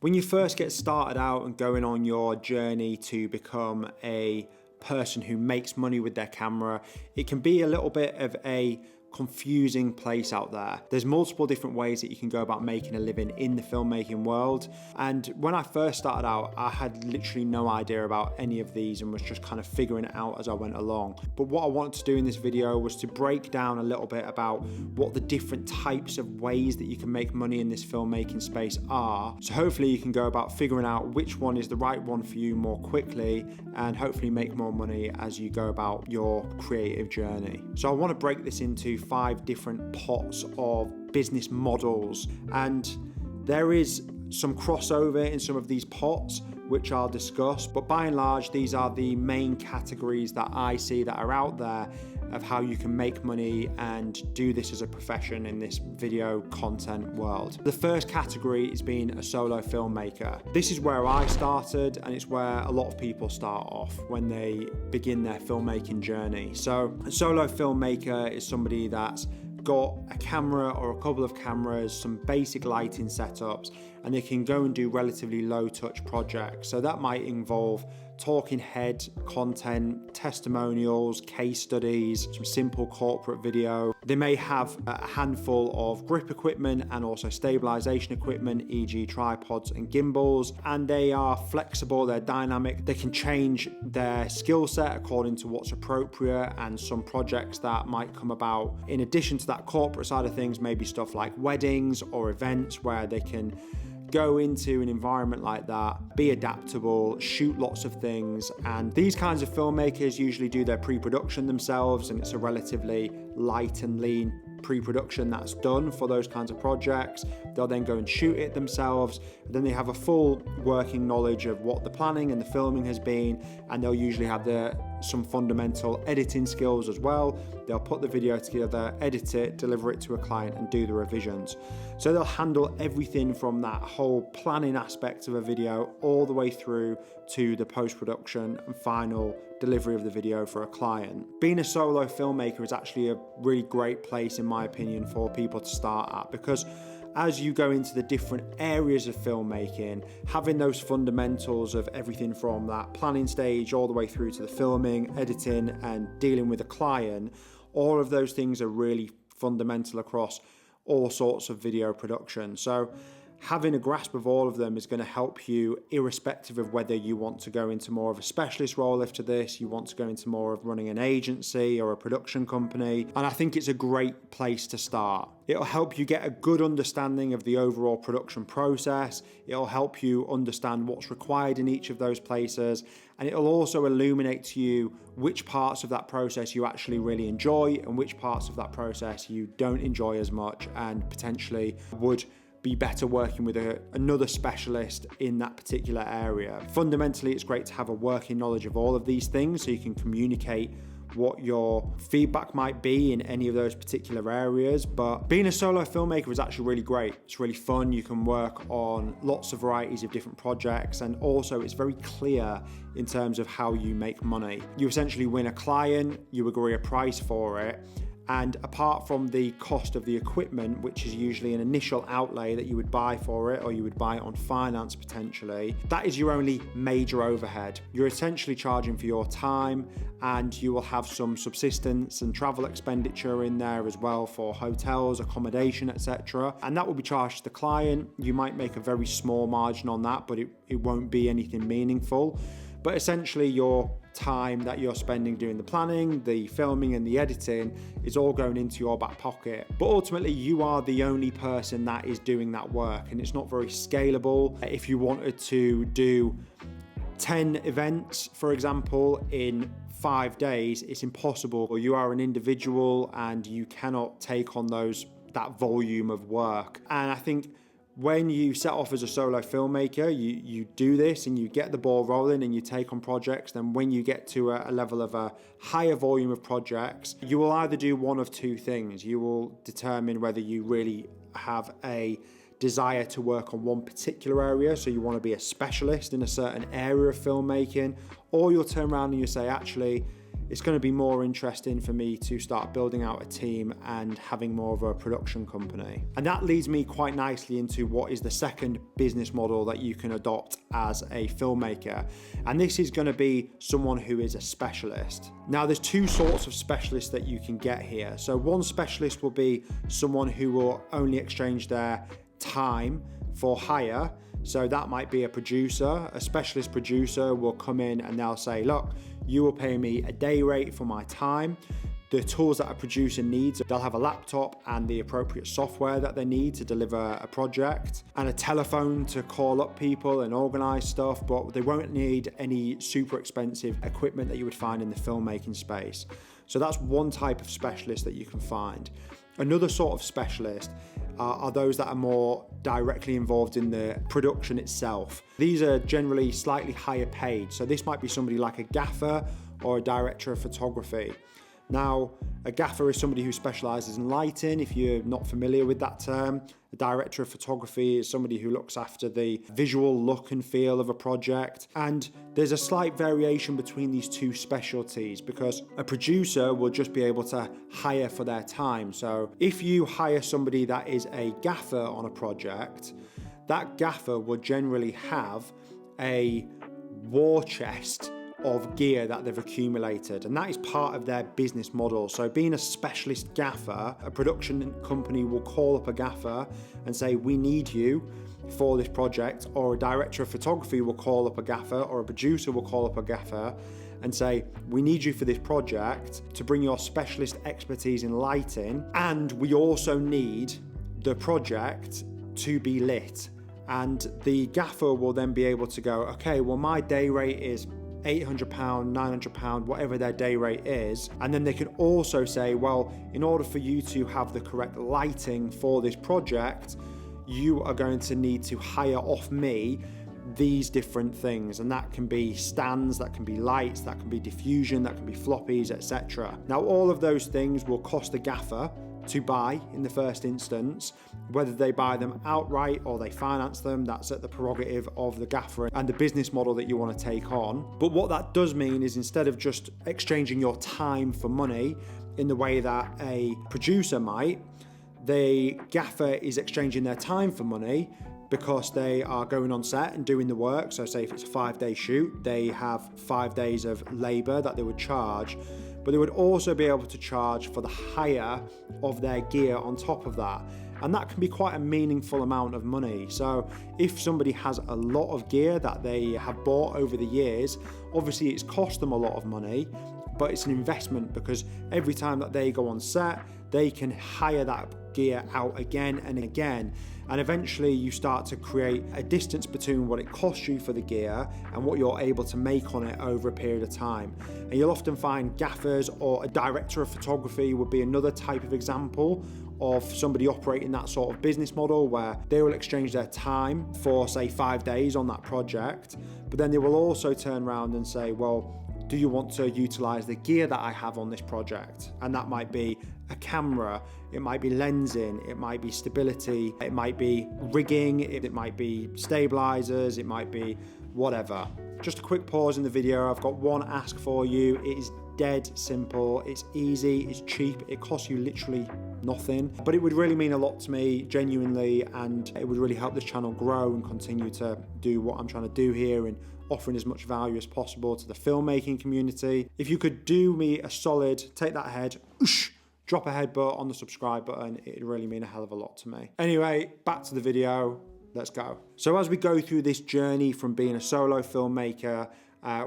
When you first get started out and going on your journey to become a person who makes money with their camera, it can be a little bit of a confusing place out there. There's multiple different ways that you can go about making a living in the filmmaking world. And when I first started out, I had literally no idea about any of these and was just kind of figuring it out as I went along. But what I wanted to do in this video was to break down a little bit about what the different types of ways that you can make money in this filmmaking space are. So hopefully you can go about figuring out which one is the right one for you more quickly and hopefully make more money as you go about your creative journey. So I want to break this into 5 different pots of business models, and there is some crossover in some of these pots which I'll discuss, but by and large these are the main categories that I see that are out there of how you can make money and do this as a profession in this video content world. The first category is being a solo filmmaker. This is where I started, and it's where a lot of people start off when they begin their filmmaking journey. So a solo filmmaker is somebody that's got a camera or a couple of cameras, some basic lighting setups, and they can go and do relatively low touch projects. So that might involve talking head content, testimonials, case studies, some simple corporate video. They may have a handful of grip equipment and also stabilization equipment, e.g. tripods and gimbals, and they are flexible, they're dynamic, they can change their skill set according to what's appropriate, and some projects that might come about in addition to that corporate side of things, maybe stuff like weddings or events where they can go into an environment like that, be adaptable, shoot lots of things. And these kinds of filmmakers usually do their pre-production themselves, and it's a relatively light and lean pre-production that's done for those kinds of projects. They'll then go and shoot it themselves, and then they have a full working knowledge of what the planning and the filming has been, and they'll usually have some fundamental editing skills as well. They'll put the video together, edit it, deliver it to a client, and do the revisions. So they'll handle everything from that whole planning aspect of a video all the way through to the post-production and final delivery of the video for a client. Being a solo filmmaker is actually a really great place, in my opinion, for people to start at, because as you go into the different areas of filmmaking, having those fundamentals of everything from that planning stage all the way through to the filming, editing, and dealing with a client, all of those things are really fundamental across all sorts of video production. So having a grasp of all of them is going to help you, irrespective of whether you want to go into more of a specialist role after this, you want to go into more of running an agency or a production company. And I think it's a great place to start. It'll help you get a good understanding of the overall production process. It'll help you understand what's required in each of those places. And it'll also illuminate to you which parts of that process you actually really enjoy and which parts of that process you don't enjoy as much and potentially would be better working with another specialist in that particular area. Fundamentally, it's great to have a working knowledge of all of these things so you can communicate what your feedback might be in any of those particular areas. But being a solo filmmaker is actually really great. It's really fun. You can work on lots of varieties of different projects, and also it's very clear in terms of how you make money. You essentially win a client, you agree a price for it, and apart from the cost of the equipment, which is usually an initial outlay that you would buy for it or you would buy it on finance potentially, that is your only major overhead. You're essentially charging for your time, and you will have some subsistence and travel expenditure in there as well for hotels, accommodation, etc. And that will be charged to the client. You might make a very small margin on that, but it won't be anything meaningful. But essentially your time that you're spending doing the planning, the filming and the editing is all going into your back pocket. But ultimately you are the only person that is doing that work, and it's not very scalable. If you wanted to do 10 events, for example, in 5 days, it's impossible. You are an individual and you cannot take on that volume of work. And I think when you set off as a solo filmmaker, you do this and you get the ball rolling and you take on projects. Then when you get to a level of a higher volume of projects, you will either do one of two things. You will determine whether you really have a desire to work on one particular area, so you want to be a specialist in a certain area of filmmaking, or you'll turn around and you say, actually, it's going to be more interesting for me to start building out a team and having more of a production company. And that leads me quite nicely into what is the second business model that you can adopt as a filmmaker. And this is going to be someone who is a specialist. Now, there's two sorts of specialists that you can get here. So one specialist will be someone who will only exchange their time for hire. So that might be a producer. A specialist producer will come in and they'll say, look, you will pay me a day rate for my time. The tools that a producer needs, they'll have a laptop and the appropriate software that they need to deliver a project, and a telephone to call up people and organize stuff, but they won't need any super expensive equipment that you would find in the filmmaking space. So that's one type of specialist that you can find. Another sort of specialist are those that are more directly involved in the production itself. These are generally slightly higher paid. So this might be somebody like a gaffer or a director of photography. Now, a gaffer is somebody who specializes in lighting, if you're not familiar with that term. A director of photography is somebody who looks after the visual look and feel of a project. And there's a slight variation between these two specialties because a producer will just be able to hire for their time. So if you hire somebody that is a gaffer on a project, that gaffer will generally have a war chest of gear that they've accumulated, and that is part of their business model. So being a specialist gaffer, a production company will call up a gaffer and say, we need you for this project, or a director of photography will call up a gaffer, or a producer will call up a gaffer and say, we need you for this project to bring your specialist expertise in lighting, and we also need the project to be lit. And the gaffer will then be able to go, okay, well, my day rate is £800, £900, whatever their day rate is. And then they can also say, well, in order for you to have the correct lighting for this project, you are going to need to hire off me these different things. And that can be stands, that can be lights, that can be diffusion, that can be floppies, etc. Now, all of those things will cost the gaffer to buy in the first instance. Whether they buy them outright or they finance them, that's at the prerogative of the gaffer and the business model that you want to take on. But what that does mean is, instead of just exchanging your time for money in the way that a producer might, the gaffer is exchanging their time for money because they are going on set and doing the work. So say if it's a 5-day shoot, they have 5 days of labor that they would charge, but they would also be able to charge for the hire of their gear on top of that. And that can be quite a meaningful amount of money. So if somebody has a lot of gear that they have bought over the years, obviously it's cost them a lot of money, but it's an investment because every time that they go on set, they can hire that gear out again and again. And eventually you start to create a distance between what it costs you for the gear and what you're able to make on it over a period of time. And you'll often find gaffers, or a director of photography would be another type of example of somebody operating that sort of business model, where they will exchange their time for, say, 5 days on that project, but then they will also turn around and say, well, do you want to utilize the gear that I have on this project? And that might be a camera, it might be lensing, it might be stability, it might be rigging, it might be stabilizers, it might be whatever. Just a quick pause in the video. I've got one ask for you. It is dead simple, it's easy, it's cheap, it costs you literally nothing, but it would really mean a lot to me, genuinely, and it would really help this channel grow and continue to do what I'm trying to do here and offering as much value as possible to the filmmaking community. If you could do me a solid, take that head, drop a headbutt on the subscribe button, it'd really mean a hell of a lot to me. Anyway, back to the video, let's go. So as we go through this journey from being a solo filmmaker,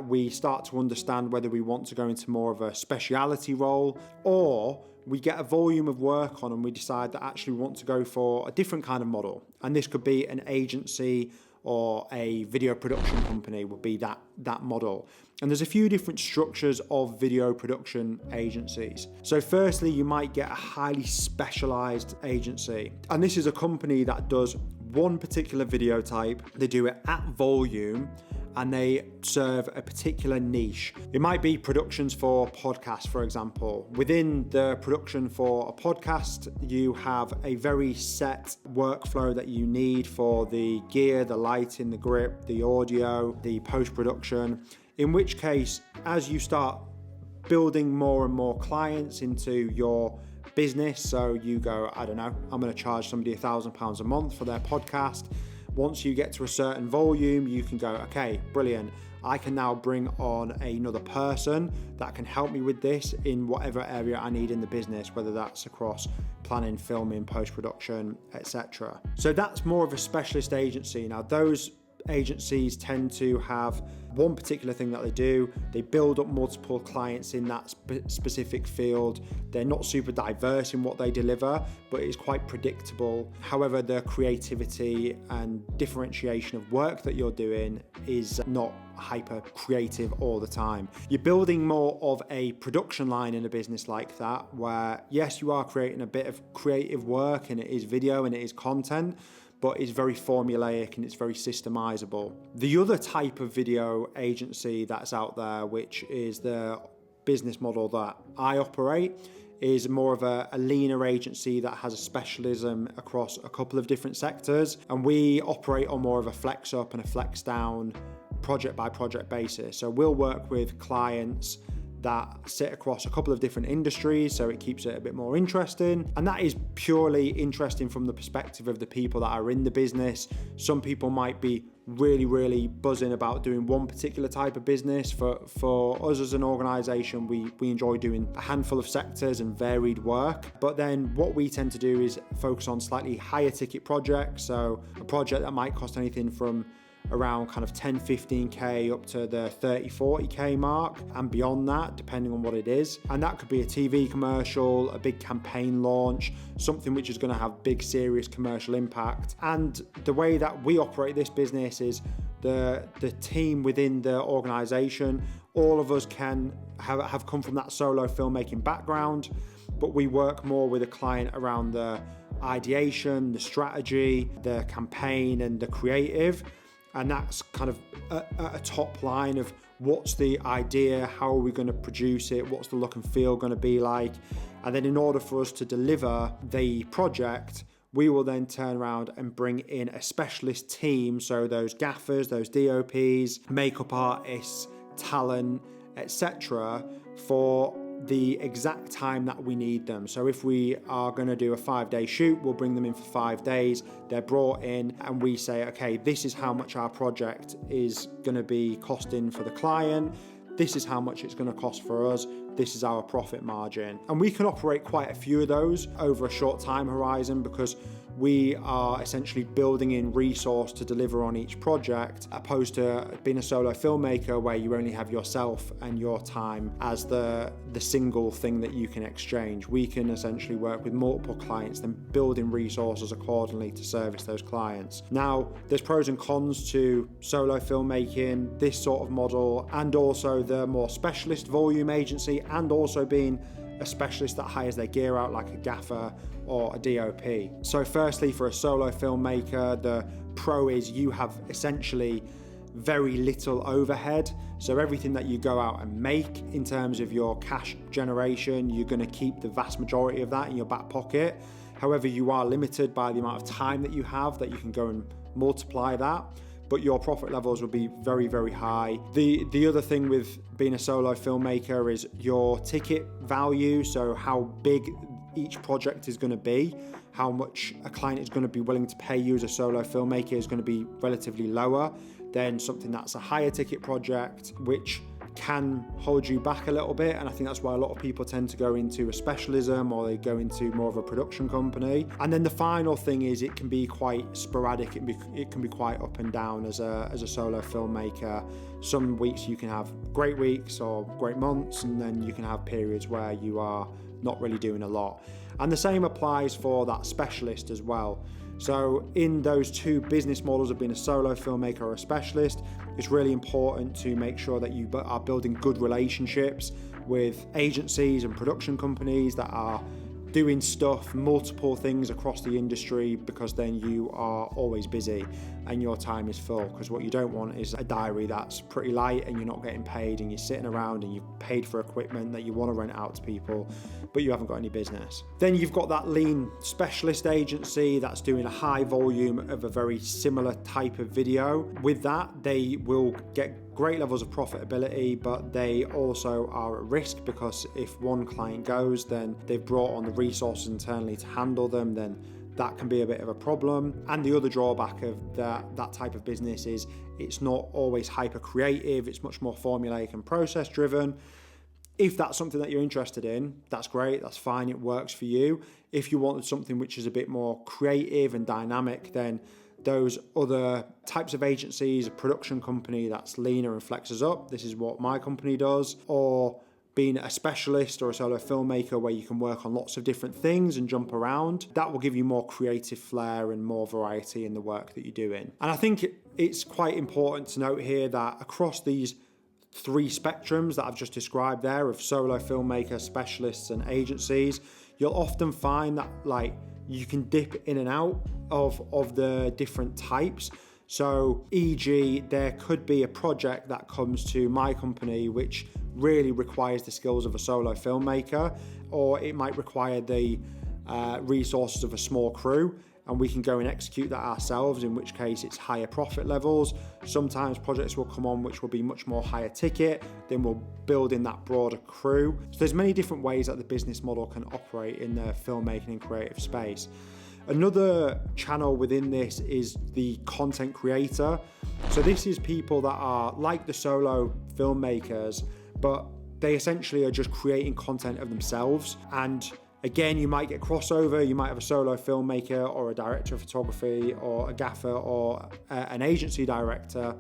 we start to understand whether we want to go into more of a speciality role, or we get a volume of work on and we decide that actually we want to go for a different kind of model. And this could be an agency or a video production company would be that model. And there's a few different structures of video production agencies. So firstly, you might get a highly specialized agency. And this is a company that does one particular video type. They do it at volume and they serve a particular niche. It might be productions for podcasts, for example. Within the production for a podcast, you have a very set workflow that you need for the gear, the lighting, the grip, the audio, the post-production, in which case, as you start building more and more clients into your business. So you go, I don't know, I'm going to charge somebody £1,000 a month for their podcast. Once you get to a certain volume, you can go, okay, brilliant. I can now bring on another person that can help me with this in whatever area I need in the business, whether that's across planning, filming, post-production, etc. So that's more of a specialist agency. Now, those agencies tend to have one particular thing that they do. They build up multiple clients in that specific field. They're not super diverse in what they deliver, but it's quite predictable. However, the creativity and differentiation of work that you're doing is not hyper creative all the time. You're building more of a production line in a business like that, where yes, you are creating a bit of creative work and it is video and it is content, but it's very formulaic and it's very systemizable. The other type of video agency that's out there, which is the business model that I operate, is more of a leaner agency that has a specialism across a couple of different sectors. And we operate on more of a flex up and a flex down project by project basis. So we'll work with clients that sit across a couple of different industries, so it keeps it a bit more interesting. And that is purely interesting from the perspective of the people that are in the business. Some people might be really buzzing about doing one particular type of business. For us as an organization, we enjoy doing a handful of sectors and varied work. But then what we tend to do is focus on slightly higher ticket projects. So a project that might cost anything from around kind of 10, 15K up to the 30, 40K mark and beyond that, depending on what it is. And that could be a TV commercial, a big campaign launch, something which is going to have big, serious commercial impact. And the way that we operate this business is the team within the organization, all of us can have come from that solo filmmaking background, but we work more with a client around the ideation, the strategy, the campaign and the creative. And that's kind of a top line of what's the idea, how are we going to produce it, what's the look and feel going to be like. And then in order for us to deliver the project, we will then turn around and bring in a specialist team. So those gaffers, those DOPs, makeup artists, talent, etc. for the exact time that we need them. So if we are going to do a 5-day shoot, we'll bring them in for 5 days. They're brought in and we say, okay, this is how much our project is going to be costing for the client. This is how much it's going to cost for us. This is our profit margin. And we can operate quite a few of those over a short time horizon because we are essentially building in resource to deliver on each project, opposed to being a solo filmmaker where you only have yourself and your time as the single thing that you can exchange. We can essentially work with multiple clients, then build in resources accordingly to service those clients. Now, there's pros and cons to solo filmmaking, this sort of model, and also the more specialist volume agency, and also being a specialist that hires their gear out like a gaffer or a DOP. So firstly, for a solo filmmaker, the pro is you have essentially very little overhead. So everything that you go out and make in terms of your cash generation, you're going to keep the vast majority of that in your back pocket. However, you are limited by the amount of time that you have that you can go and multiply that. But your profit levels will be very high. The other thing with being a solo filmmaker is your ticket value, so how big each project is going to be, how much a client is going to be willing to pay you as a solo filmmaker is going to be relatively lower than something that's a higher ticket project, which can hold you back a little bit. And I think that's why a lot of people tend to go into a specialism or they go into more of a production company. And then the final thing is it can be quite sporadic. It can be quite up and down as a solo filmmaker. Some weeks you can have great weeks or great months, and then you can have periods where you are not really doing a lot. And the same applies for that specialist as well. So in those two business models of being a solo filmmaker or a specialist, it's really important to make sure that you are building good relationships with agencies and production companies that are doing stuff, multiple things across the industry, because then you are always busy and your time is full. Because what you don't want is a diary that's pretty light and you're not getting paid and you're sitting around and you've paid for equipment that you want to rent out to people, but you haven't got any business. Then you've got that lean specialist agency that's doing a high volume of a very similar type of video. With that, they will get great levels of profitability, but they also are at risk because if one client goes, then they've brought on the resources internally to handle them, then that can be a bit of a problem. And the other drawback of that type of business is it's not always hyper creative, it's much more formulaic and process driven. If that's something that you're interested in, that's great, that's fine, it works for you. If you wanted something which is a bit more creative and dynamic, then those other types of agencies, a production company that's leaner and flexes up, this is what my company does, or being a specialist or a solo filmmaker where you can work on lots of different things and jump around, that will give you more creative flair and more variety in the work that you're doing. And I think it's quite important to note here that across these three spectrums that I've just described there of solo filmmaker, specialists and agencies, you'll often find that like you can dip in and out of the different types. So e.g. there could be a project that comes to my company which really requires the skills of a solo filmmaker, or it might require the resources of a small crew, and we can go and execute that ourselves, in which case it's higher profit levels. Sometimes projects will come on which will be much more higher ticket, then we'll build in that broader crew. So there's many different ways that the business model can operate in the filmmaking and creative space. Another channel within this is the content creator. So this is people that are like the solo filmmakers, but they essentially are just creating content of themselves. And again, you might get crossover. You might have a solo filmmaker or a director of photography or a gaffer or an agency director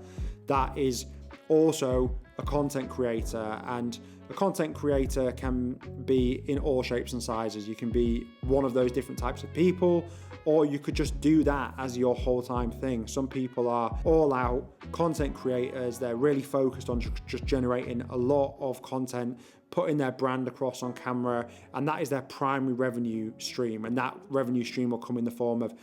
that is also a content creator. And a content creator can be in all shapes and sizes. You can be one of those different types of people, or you could just do that as your whole-time thing. Some people are all-out content creators. They're really focused on just generating a lot of content, putting their brand across on camera, and that is their primary revenue stream. And that revenue stream will come in the form of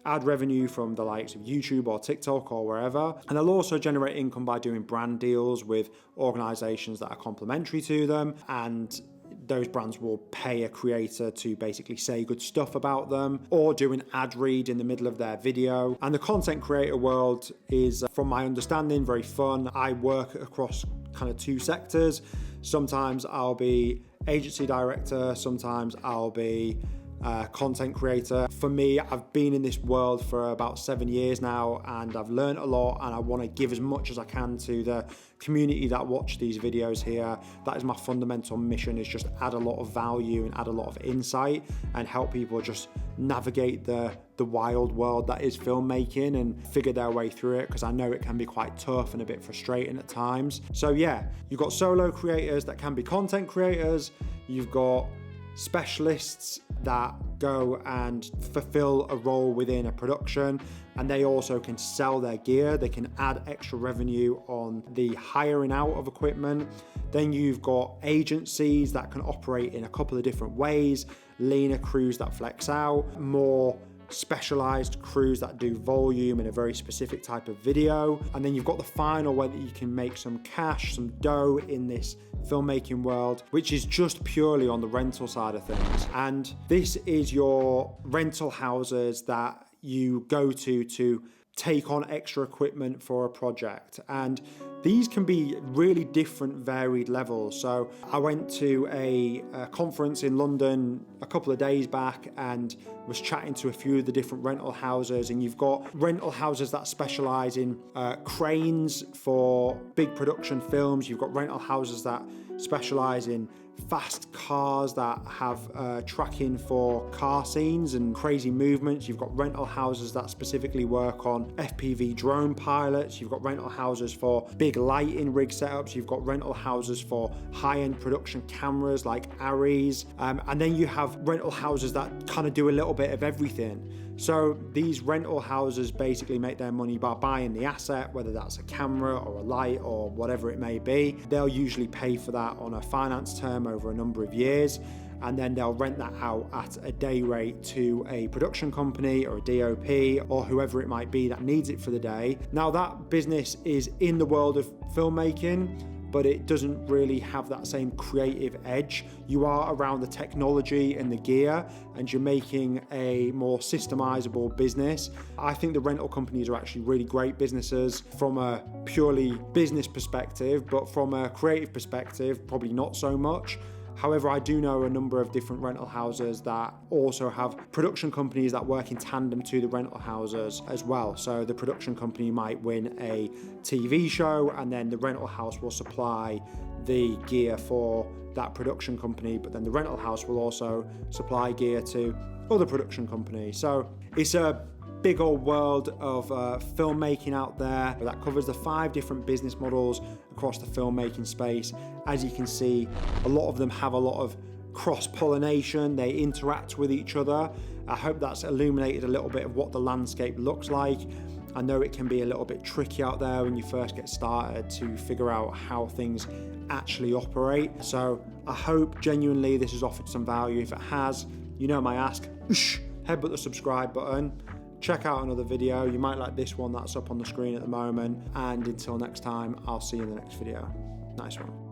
ad revenue from the likes of YouTube or TikTok or wherever. And they'll also generate income by doing brand deals with organizations that are complementary to them. And those brands will pay a creator to basically say good stuff about them or do an ad read in the middle of their video. And the content creator world is, from my understanding, very fun. I work across kind of two sectors. Sometimes I'll be agency director, sometimes I'll be content creator. For me, I've been in this world for about 7 years now, and I've learned a lot, and I want to give as much as I can to the community that watch these videos here. That is my fundamental mission, is just add a lot of value and add a lot of insight and help people just navigate the wild world that is filmmaking and figure their way through it, because I know it can be quite tough and a bit frustrating at times. So yeah, you've got solo creators that can be content creators, you've got specialists that go and fulfill a role within a production, and they also can sell their gear. They can add extra revenue on the hiring out of equipment. Then you've got agencies that can operate in a couple of different ways, leaner crews that flex out, more specialized crews that do volume in a very specific type of video. And then you've got the final way that you can make some cash, some dough in this filmmaking world, which is just purely on the rental side of things. And this is your rental houses that you go to take on extra equipment for a project. And these can be really different, varied levels. So I went to a conference in London a couple of days back and was chatting to a few of the different rental houses. And you've got rental houses that specialize in cranes for big production films. You've got rental houses that specialize in fast cars that have tracking for car scenes and crazy movements. You've got rental houses that specifically work on FPV drone pilots. You've got rental houses for big lighting rig setups. You've got rental houses for high-end production cameras like Arris. And then you have rental houses that kind of do a little bit of everything. So these rental houses basically make their money by buying the asset, whether that's a camera or a light or whatever it may be. They'll usually pay for that on a finance term over a number of years, and then they'll rent that out at a day rate to a production company or a DOP or whoever it might be that needs it for the day. Now that business is in the world of filmmaking, but it doesn't really have that same creative edge. You are around the technology and the gear, and you're making a more systemizable business. I think the rental companies are actually really great businesses from a purely business perspective, but from a creative perspective, probably not so much. However, I do know a number of different rental houses that also have production companies that work in tandem to the rental houses as well. So the production company might win a TV show, and then the rental house will supply the gear for that production company, but then the rental house will also supply gear to other production companies. So it's a big old world of filmmaking out there that covers the 5 different business models across the filmmaking space. As you can see, a lot of them have a lot of cross-pollination, they interact with each other. I hope that's illuminated a little bit of what the landscape looks like. I know it can be a little bit tricky out there when you first get started to figure out how things actually operate. So I hope genuinely this has offered some value. If it has, you know my ask, headbutt the subscribe button. Check out another video. You might like this one that's up on the screen at the moment. And until next time, I'll see you in the next video. Nice one.